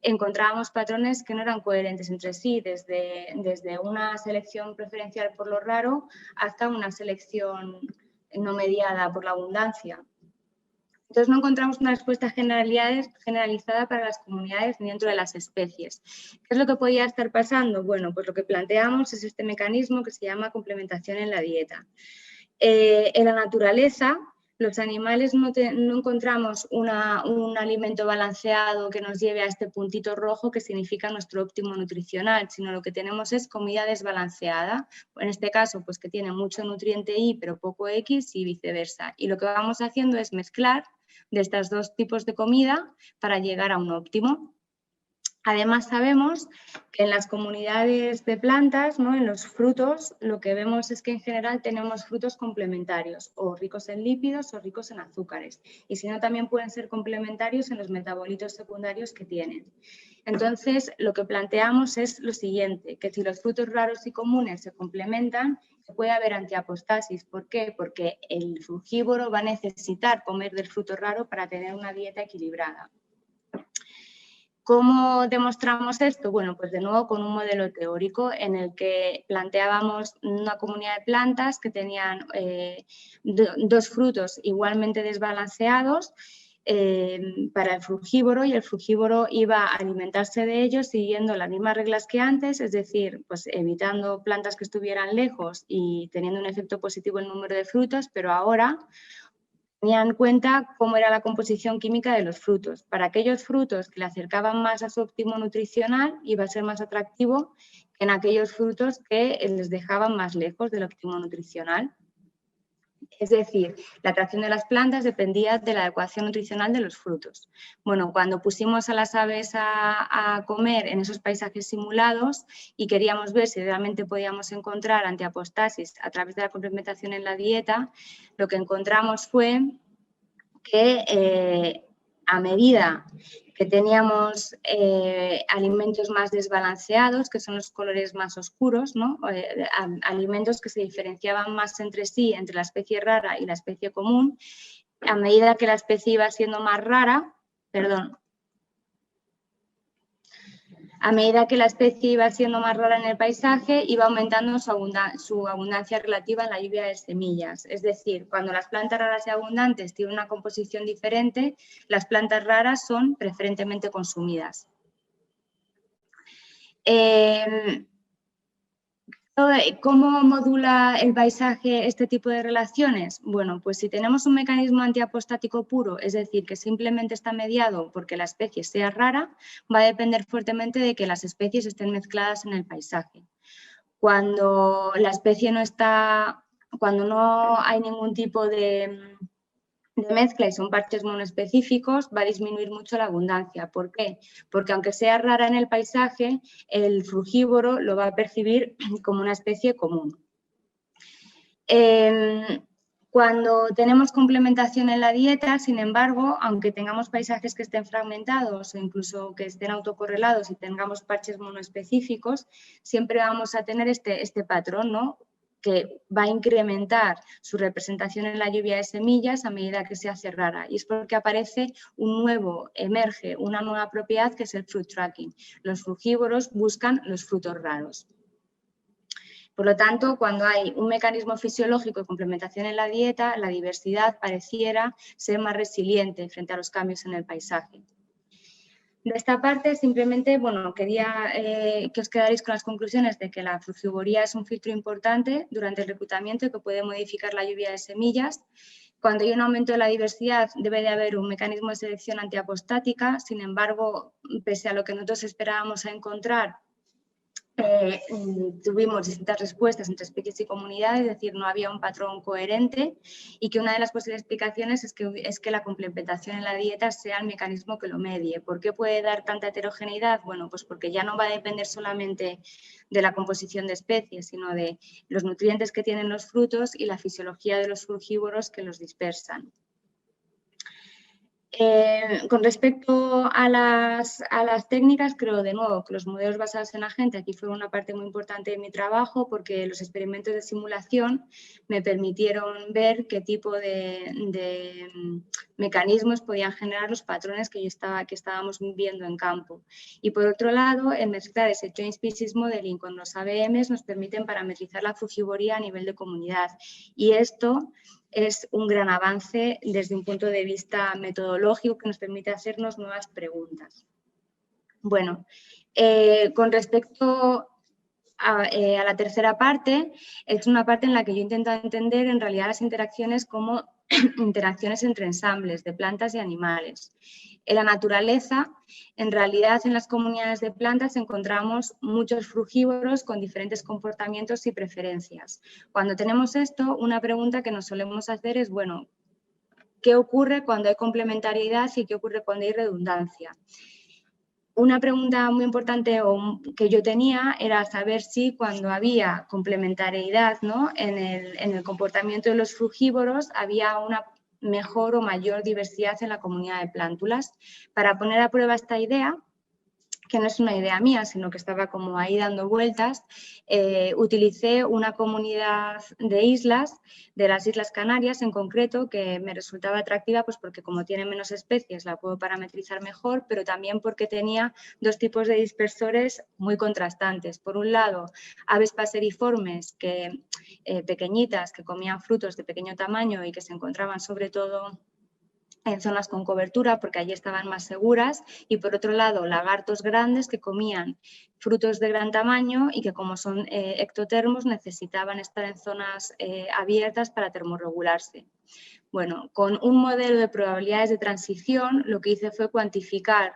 encontrábamos patrones que no eran coherentes entre sí, desde una selección preferencial por lo raro hasta una selección no mediada por la abundancia. Entonces no encontramos una respuesta generalizada para las comunidades dentro de las especies. ¿Qué es lo que podía estar pasando? Bueno, pues lo que planteamos es este mecanismo que se llama complementación en la dieta. En la naturaleza, los animales no encontramos un alimento balanceado que nos lleve a este puntito rojo que significa nuestro óptimo nutricional, sino lo que tenemos es comida desbalanceada, en este caso pues que tiene mucho nutriente Y pero poco X y viceversa. Y lo que vamos haciendo es mezclar de estos dos tipos de comida para llegar a un óptimo. Además, sabemos que en las comunidades de plantas, ¿no?, en los frutos, lo que vemos es que en general tenemos frutos complementarios, o ricos en lípidos o ricos en azúcares. Y si no, también pueden ser complementarios en los metabolitos secundarios que tienen. Entonces, lo que planteamos es lo siguiente, que si los frutos raros y comunes se complementan, puede haber antiapostasis. ¿Por qué? Porque el frugívoro va a necesitar comer del fruto raro para tener una dieta equilibrada. ¿Cómo demostramos esto? Bueno, pues de nuevo con un modelo teórico en el que planteábamos una comunidad de plantas que tenían dos frutos igualmente desbalanceados para el frugívoro, y el frugívoro iba a alimentarse de ellos siguiendo las mismas reglas que antes, es decir, pues evitando plantas que estuvieran lejos y teniendo un efecto positivo en el número de frutos, pero ahora tenían en cuenta cómo era la composición química de los frutos. Para aquellos frutos que le acercaban más a su óptimo nutricional, iba a ser más atractivo que en aquellos frutos que les dejaban más lejos del óptimo nutricional. Es decir, la atracción de las plantas dependía de la adecuación nutricional de los frutos. Bueno, cuando pusimos a las aves a comer en esos paisajes simulados y queríamos ver si realmente podíamos encontrar antiapostasis a través de la complementación en la dieta, lo que encontramos fue que a medida que teníamos alimentos más desbalanceados, que son los colores más oscuros, ¿no?, alimentos que se diferenciaban más entre sí, entre la especie rara y la especie común, a medida que la especie iba siendo más rara, a medida que la especie iba siendo más rara en el paisaje, iba aumentando su abundancia relativa en la lluvia de semillas. Es decir, cuando las plantas raras y abundantes tienen una composición diferente, las plantas raras son preferentemente consumidas. ¿Cómo modula el paisaje este tipo de relaciones? Bueno, pues si tenemos un mecanismo antiapostático puro, es decir, que simplemente está mediado porque la especie sea rara, va a depender fuertemente de que las especies estén mezcladas en el paisaje. Cuando la especie no está, cuando no hay ningún tipo de mezcla y son parches monoespecíficos, va a disminuir mucho la abundancia. ¿Por qué? Porque aunque sea rara en el paisaje, el frugívoro lo va a percibir como una especie común. Cuando tenemos complementación en la dieta, sin embargo, aunque tengamos paisajes que estén fragmentados o incluso que estén autocorrelados y tengamos parches monoespecíficos, siempre vamos a tener este patrón, ¿no?, que va a incrementar su representación en la lluvia de semillas a medida que se hace rara. Y es porque emerge una nueva propiedad que es el fruit tracking. Los frugívoros buscan los frutos raros. Por lo tanto, cuando hay un mecanismo fisiológico de complementación en la dieta, la diversidad pareciera ser más resiliente frente a los cambios en el paisaje. De esta parte, simplemente, bueno, quería que os quedarais con las conclusiones de que la frugivoría es un filtro importante durante el reclutamiento y que puede modificar la lluvia de semillas. Cuando hay un aumento de la diversidad, debe de haber un mecanismo de selección antiapostática. Sin embargo, pese a lo que nosotros esperábamos encontrar, tuvimos distintas respuestas entre especies y comunidades, es decir, no había un patrón coherente, y que una de las posibles explicaciones es que la complementación en la dieta sea el mecanismo que lo medie. ¿Por qué puede dar tanta heterogeneidad? Bueno, pues porque ya no va a depender solamente de la composición de especies, sino de los nutrientes que tienen los frutos y la fisiología de los frugívoros que los dispersan. Con respecto a las técnicas, creo de nuevo que los modelos basados en la gente aquí fueron una parte muy importante de mi trabajo, porque los experimentos de simulación me permitieron ver qué tipo de mecanismos podían generar los patrones que estábamos viendo en campo. Y por otro lado, el mezclar ese Joint Species Modeling con los ABMs nos permiten parametrizar la frugivoría a nivel de comunidad. Y esto es un gran avance desde un punto de vista metodológico que nos permite hacernos nuevas preguntas. Bueno, con respecto a la tercera parte, es una parte en la que yo intento entender en realidad las interacciones como interacciones entre ensambles de plantas y animales. En la naturaleza, en realidad en las comunidades de plantas encontramos muchos frugívoros con diferentes comportamientos y preferencias. Cuando tenemos esto, una pregunta que nos solemos hacer es, bueno, ¿qué ocurre cuando hay complementariedad y qué ocurre cuando hay redundancia? Una pregunta muy importante que yo tenía era saber si cuando había complementariedad, ¿no?, en el comportamiento de los frugívoros había una mejor o mayor diversidad en la comunidad de plántulas. Para poner a prueba esta idea, que no es una idea mía, sino que estaba como ahí dando vueltas, utilicé una comunidad de islas, de las Islas Canarias en concreto, que me resultaba atractiva pues porque como tiene menos especies la puedo parametrizar mejor, pero también porque tenía dos tipos de dispersores muy contrastantes. Por un lado, aves paseriformes, pequeñitas, que comían frutos de pequeño tamaño y que se encontraban sobre todo en zonas con cobertura porque allí estaban más seguras, y por otro lado lagartos grandes que comían frutos de gran tamaño y que como son ectotermos necesitaban estar en zonas abiertas para termorregularse. Bueno, con un modelo de probabilidades de transición lo que hice fue cuantificar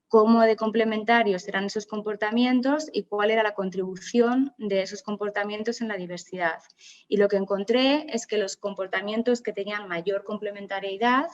cómo de complementarios eran esos comportamientos y cuál era la contribución de esos comportamientos en la diversidad. Y lo que encontré es que los comportamientos que tenían mayor complementariedad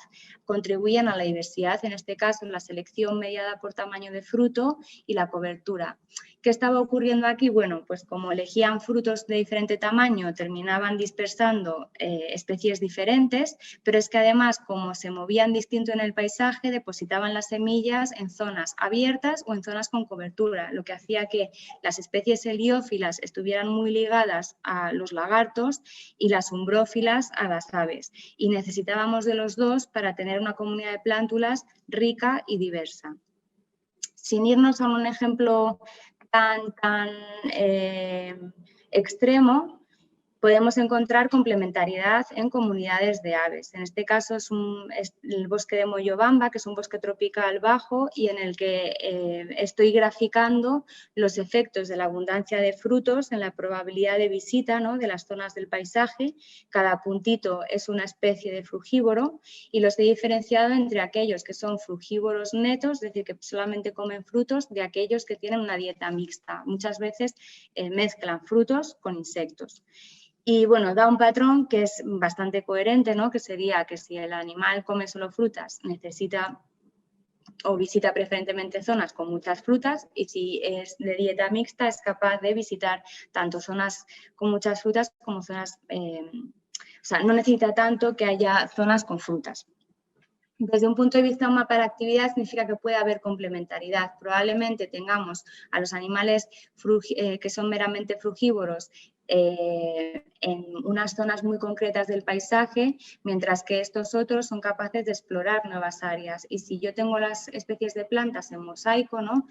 contribuían a la diversidad, en este caso la selección mediada por tamaño de fruto y la cobertura. ¿Qué estaba ocurriendo aquí? Bueno, pues como elegían frutos de diferente tamaño, terminaban dispersando especies diferentes, pero es que además, como se movían distinto en el paisaje, depositaban las semillas en zonas abiertas o en zonas con cobertura, lo que hacía que las especies heliófilas estuvieran muy ligadas a los lagartos y las umbrófilas a las aves. Y necesitábamos de los dos para tener una comunidad de plántulas rica y diversa. Sin irnos a un ejemplo tan extremo, podemos encontrar complementariedad en comunidades de aves. En este caso es el bosque de Moyobamba, que es un bosque tropical bajo y en el que estoy graficando los efectos de la abundancia de frutos en la probabilidad de visita, ¿no?, de las zonas del paisaje. Cada puntito es una especie de frugívoro y los he diferenciado entre aquellos que son frugívoros netos, es decir, que solamente comen frutos, de aquellos que tienen una dieta mixta. Muchas veces mezclan frutos con insectos. Y bueno, da un patrón que es bastante coherente, ¿no?, que sería que si el animal come solo frutas, necesita o visita preferentemente zonas con muchas frutas, y si es de dieta mixta es capaz de visitar tanto zonas con muchas frutas como zonas, o sea, no necesita tanto que haya zonas con frutas. Desde un punto de vista de un mapa de actividad significa que puede haber complementariedad. Probablemente tengamos a los animales que son meramente frugívoros en unas zonas muy concretas del paisaje, mientras que estos otros son capaces de explorar nuevas áreas. Y si yo tengo las especies de plantas en mosaico, ¿no?,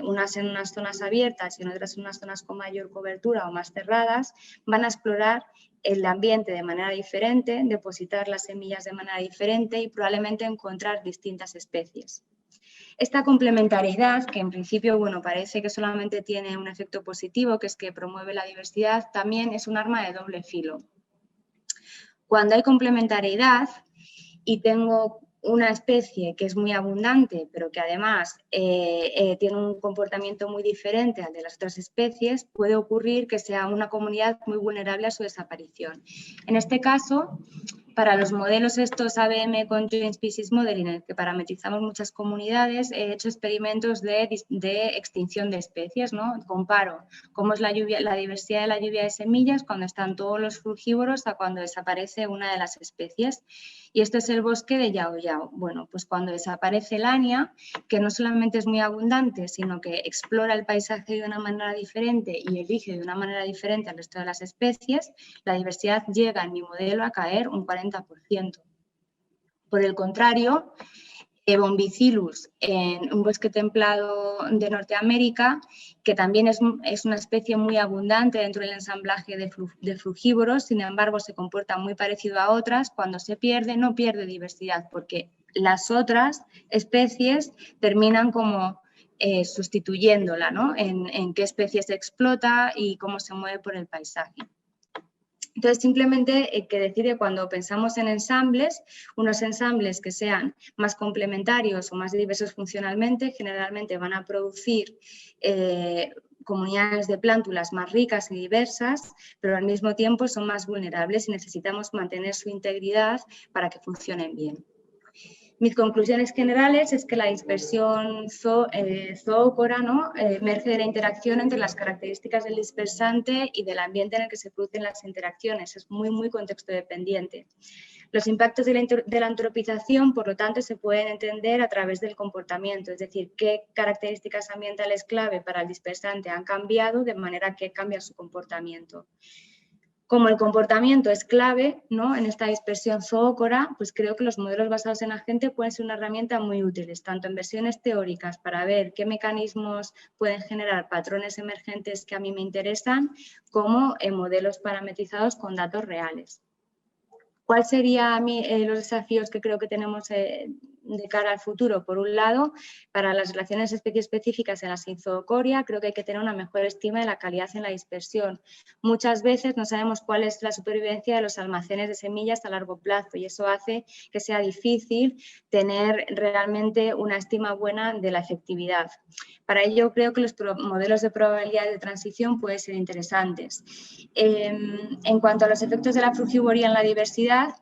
unas en unas zonas abiertas y en otras en unas zonas con mayor cobertura o más cerradas, van a explorar el ambiente de manera diferente, depositar las semillas de manera diferente y probablemente encontrar distintas especies. Esta complementariedad, que en principio, bueno, parece que solamente tiene un efecto positivo, que es que promueve la diversidad, también es un arma de doble filo. Cuando hay complementariedad y tengo una especie que es muy abundante, pero que además tiene un comportamiento muy diferente al de las otras especies, puede ocurrir que sea una comunidad muy vulnerable a su desaparición. En este caso, para los modelos estos ABM Conjoint Species Modeling, en el que parametrizamos muchas comunidades, he hecho experimentos de extinción de especies, ¿no? Comparo cómo es la diversidad de la lluvia de semillas cuando están todos los frugívoros a cuando desaparece una de las especies. Y esto es el bosque de Yao Yao. Bueno, pues cuando desaparece el Ania, que no solamente es muy abundante, sino que explora el paisaje de una manera diferente y elige de una manera diferente al resto de las especies, la diversidad llega en mi modelo a caer un 40%. Por el contrario, Bombicillus en un bosque templado de Norteamérica, que también es una especie muy abundante dentro del ensamblaje de frugívoros, sin embargo se comporta muy parecido a otras, cuando se pierde no pierde diversidad porque las otras especies terminan como sustituyéndola, ¿no?, en qué especie se explota y cómo se mueve por el paisaje. Entonces, simplemente hay que decir que cuando pensamos en ensambles, unos ensambles que sean más complementarios o más diversos funcionalmente, generalmente van a producir comunidades de plántulas más ricas y diversas, pero al mismo tiempo son más vulnerables y necesitamos mantener su integridad para que funcionen bien. Mis conclusiones generales es que la dispersión zoócora, ¿no? Emerge de la interacción entre las características del dispersante y del ambiente en el que se producen las interacciones. Es muy contexto dependiente. Los impactos de la antropización, por lo tanto, se pueden entender a través del comportamiento, es decir, qué características ambientales clave para el dispersante han cambiado de manera que cambia su comportamiento. Como el comportamiento es clave, ¿no?, en esta dispersión zoócora, pues creo que los modelos basados en agente pueden ser una herramienta muy útiles, tanto en versiones teóricas para ver qué mecanismos pueden generar patrones emergentes que a mí me interesan, como en modelos parametrizados con datos reales. ¿Cuáles serían los desafíos que creo que tenemos de cara al futuro? Por un lado, para las relaciones especie-específicas en la sinzoocoria, creo que hay que tener una mejor estima de la calidad en la dispersión. Muchas veces no sabemos cuál es la supervivencia de los almacenes de semillas a largo plazo y eso hace que sea difícil tener realmente una estima buena de la efectividad. Para ello, creo que los modelos de probabilidad de transición pueden ser interesantes. En cuanto a los efectos de la frugivoría en la diversidad,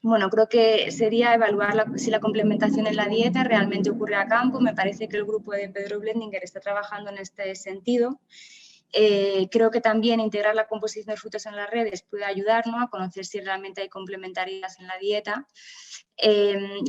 bueno, creo que sería evaluar si la complementación en la dieta realmente ocurre a campo. Me parece que el grupo de Pedro Blendinger está trabajando en este sentido. Creo que también integrar la composición de frutos en las redes puede ayudarnos a conocer si realmente hay complementariedad en la dieta.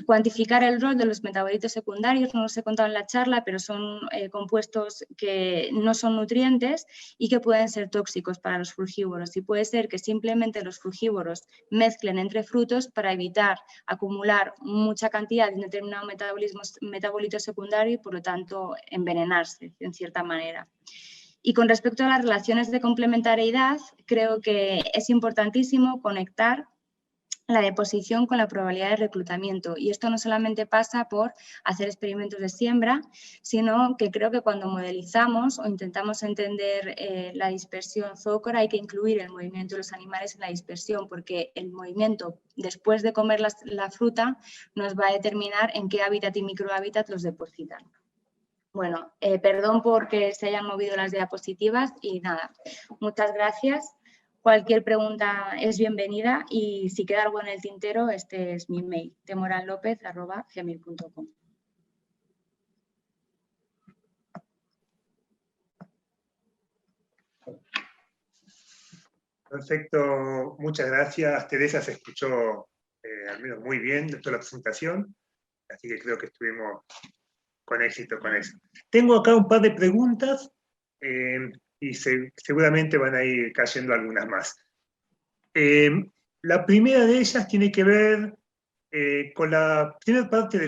Cuantificar el rol de los metabolitos secundarios, no los he contado en la charla, pero son compuestos que no son nutrientes y que pueden ser tóxicos para los frugívoros. Y puede ser que simplemente los frugívoros mezclen entre frutos para evitar acumular mucha cantidad de un determinado metabolito secundario y por lo tanto envenenarse en cierta manera. Y con respecto a las relaciones de complementariedad, creo que es importantísimo conectar la deposición con la probabilidad de reclutamiento. Y esto no solamente pasa por hacer experimentos de siembra, sino que creo que cuando modelizamos o intentamos entender la dispersión zoócora hay que incluir el movimiento de los animales en la dispersión, porque el movimiento después de comer la fruta nos va a determinar en qué hábitat y microhábitat los depositan. Bueno, perdón porque se hayan movido las diapositivas y nada, muchas gracias. Cualquier pregunta es bienvenida y si queda algo en el tintero, este es mi mail, tmorallopez@gmail.com. Perfecto, muchas gracias. Teresa se escuchó al menos muy bien de toda la presentación, así que creo que estuvimos con éxito con eso. Tengo acá un par de preguntas y seguramente van a ir cayendo algunas más. La primera de ellas tiene que ver con la primera parte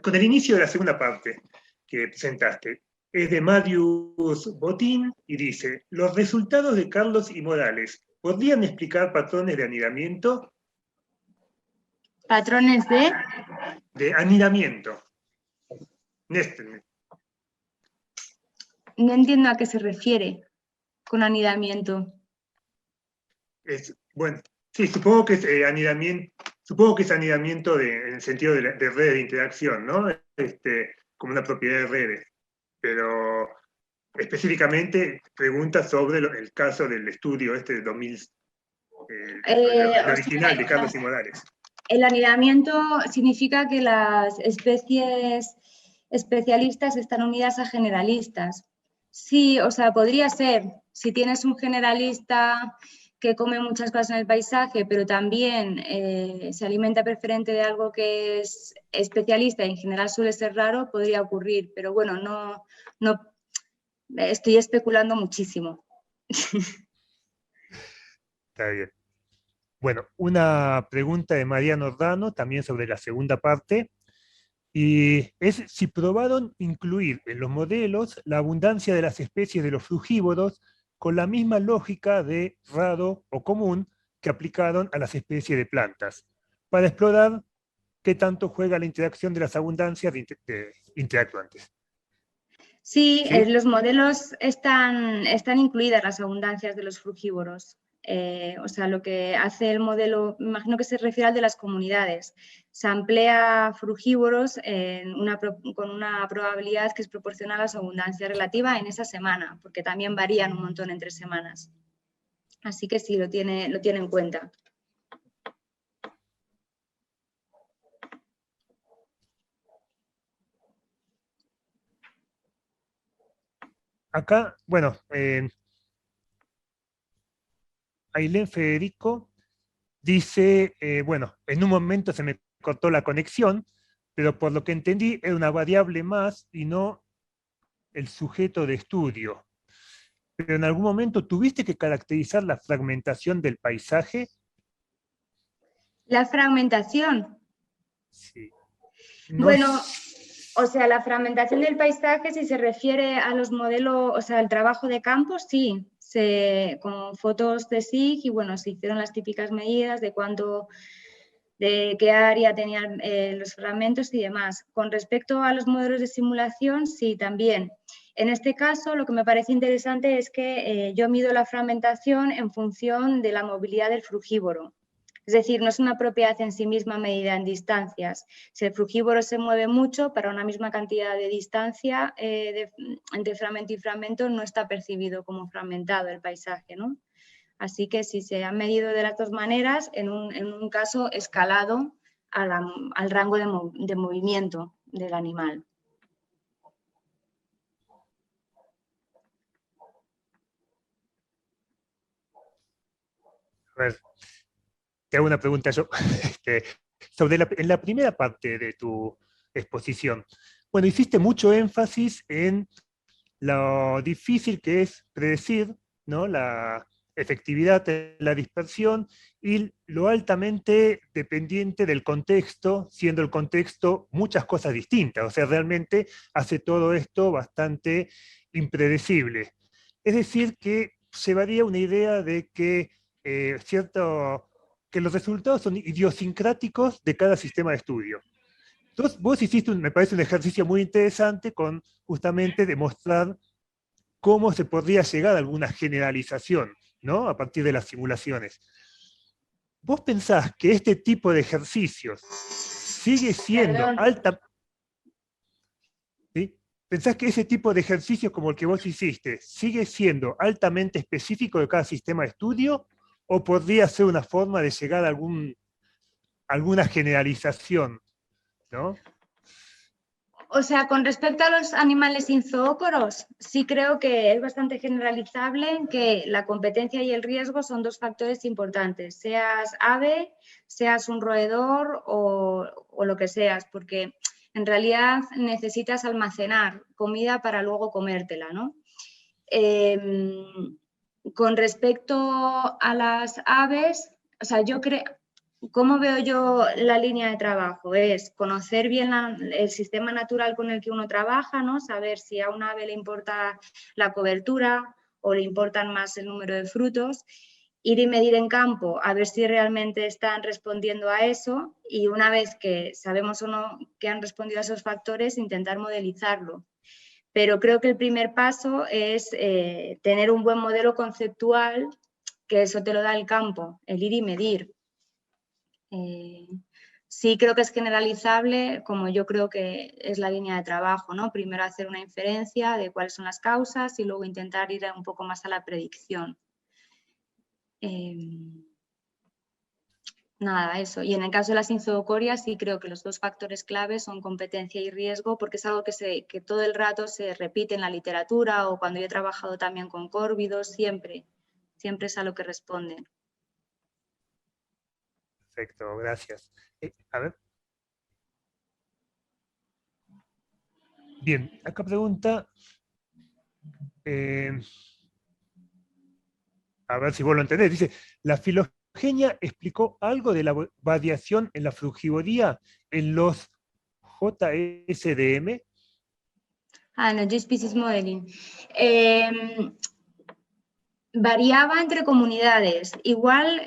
con el inicio de la segunda parte que presentaste. Es de Marius Botín y dice: los resultados de Carlos y Morales, ¿podrían explicar patrones de anidamiento? ¿Patrones de? De anidamiento. No entiendo a qué se refiere con anidamiento. Bueno, sí, supongo que es anidamiento en el sentido de redes de interacción, ¿no? Como una propiedad de redes. Pero específicamente pregunta sobre el caso del estudio de 2000, el original de Carlos y Morales. El anidamiento significa que las especies especialistas están unidas a generalistas. Sí, o sea, podría ser, si tienes un generalista que come muchas cosas en el paisaje, pero también se alimenta preferente de algo que es especialista y en general suele ser raro, podría ocurrir, pero bueno, no estoy especulando muchísimo. Está bien. Bueno, una pregunta de Mariano Ordano, también sobre la segunda parte, y es si probaron incluir en los modelos la abundancia de las especies de los frugívoros con la misma lógica de raro o común que aplicaron a las especies de plantas, para explorar qué tanto juega la interacción de las abundancias de interactuantes. Sí, los modelos están incluidas las abundancias de los frugívoros. O sea, lo que hace el modelo, imagino que se refiere al de las comunidades, se amplía frugívoros con una probabilidad que es proporcional a su abundancia relativa en esa semana, porque también varían un montón entre semanas. Así que sí, lo tiene en cuenta. acá, bueno, Ailén Federico dice, bueno, en un momento se me cortó la conexión, pero por lo que entendí era una variable más y no el sujeto de estudio. Pero en algún momento tuviste que caracterizar la fragmentación del paisaje. La fragmentación. Sí. No, Bueno, o sea, la fragmentación del paisaje, si se refiere a los modelos, o sea, el trabajo de campo, sí, con fotos de SIG y bueno, se hicieron las típicas medidas de cuánto, de qué área tenían los fragmentos y demás. Con respecto a los modelos de simulación, sí, también. En este caso, lo que me parece interesante es que yo mido la fragmentación en función de la movilidad del frugívoro. Es decir, no es una propiedad en sí misma medida en distancias. Si el frugívoro se mueve mucho, para una misma cantidad de distancia entre fragmento y fragmento no está percibido como fragmentado el paisaje, ¿no? Así que si se han medido de las dos maneras, en un caso escalado al rango de movimiento del animal. a ver, te hago una pregunta yo. Sobre en la primera parte de tu exposición. Bueno, hiciste mucho énfasis en lo difícil que es predecir, ¿no?, la efectividad de la dispersión y lo altamente dependiente del contexto, siendo el contexto muchas cosas distintas. O sea, realmente hace todo esto bastante impredecible. Es decir, que se varía una idea de que, que los resultados son idiosincráticos de cada sistema de estudio. Entonces, vos hiciste, me parece, un ejercicio muy interesante con justamente demostrar cómo se podría llegar a alguna generalización, ¿no?, a partir de las simulaciones. ¿Vos pensás que este tipo de ejercicios sigue siendo Perdón. alta... ¿Sí? ¿Pensás que ese tipo de ejercicios como el que vos hiciste sigue siendo altamente específico de cada sistema de estudio o podría ser una forma de llegar a alguna generalización, ¿no? O sea, con respecto a los animales inzoócoros, sí creo que es bastante generalizable que la competencia y el riesgo son dos factores importantes, seas ave, seas un roedor o lo que seas, porque en realidad necesitas almacenar comida para luego comértela, ¿no? Con respecto a las aves, o sea, yo creo, ¿cómo veo yo la línea de trabajo? Es conocer bien el sistema natural con el que uno trabaja, ¿no? Saber si a un ave le importa la cobertura o le importan más el número de frutos, ir y medir en campo a ver si realmente están respondiendo a eso y una vez que sabemos o no que han respondido a esos factores, intentar modelizarlo. Pero creo que el primer paso es tener un buen modelo conceptual, que eso te lo da el campo, el ir y medir. Sí creo que es generalizable, como yo creo que es la línea de trabajo, ¿no? Primero hacer una inferencia de cuáles son las causas y luego intentar ir un poco más a la predicción. Nada, eso. Y en el caso de las inzoocorias sí creo que los dos factores claves son competencia y riesgo, porque es algo que todo el rato se repite en la literatura o cuando yo he trabajado también con córvidos, siempre es a lo que responden. Perfecto, gracias. A ver. Bien, acá pregunta, a ver si vos lo entendés, dice, ¿la filogenia explicó algo de la variación en la frugivoría en los JSDM? Ah, no, Species Modeling. Variaba entre comunidades. Igual,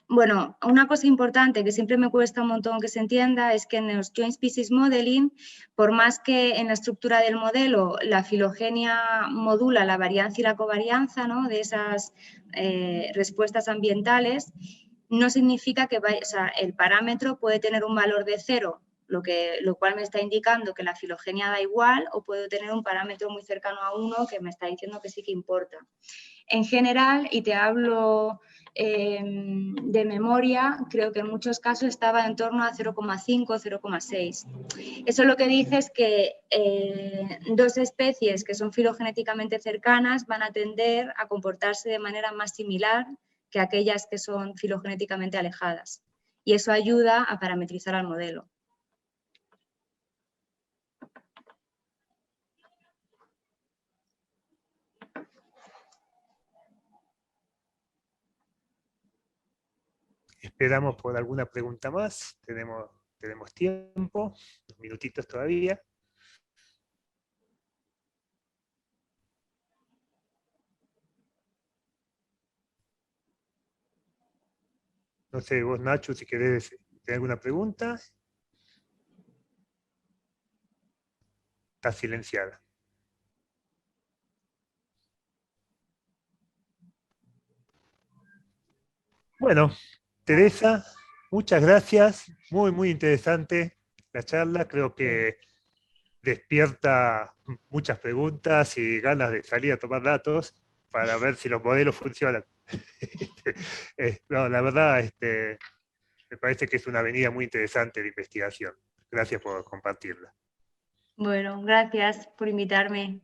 bueno, una cosa importante que siempre me cuesta un montón que se entienda es que en los Joint Species Modeling, por más que en la estructura del modelo la filogenia modula la varianza y la covarianza, ¿no?, de esas respuestas ambientales, no significa que o sea, el parámetro puede tener un valor de 0, lo cual me está indicando que la filogenia da igual, o puedo tener un parámetro muy cercano a 1 que me está diciendo que sí que importa. En general, y te hablo de memoria, creo que en muchos casos estaba en torno a 0,5 o 0,6. Eso lo que dice es que dos especies que son filogenéticamente cercanas van a tender a comportarse de manera más similar que aquellas que son filogenéticamente alejadas. Y eso ayuda a parametrizar al modelo. Esperamos por alguna pregunta más. Tenemos tiempo, unos minutitos todavía. No sé, vos, Nacho, si querés tener alguna pregunta. Está silenciada. Bueno, Teresa, muchas gracias. Muy, muy interesante la charla. Creo que despierta muchas preguntas y ganas de salir a tomar datos para ver si los modelos funcionan. No, la verdad, me parece que es una avenida muy interesante de investigación. Gracias por compartirla. Bueno, gracias por invitarme.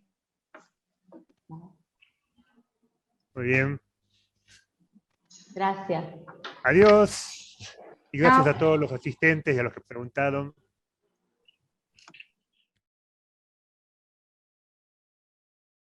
Muy bien. Gracias. Adiós. Y gracias Chao. a todos los asistentes y a los que preguntaron.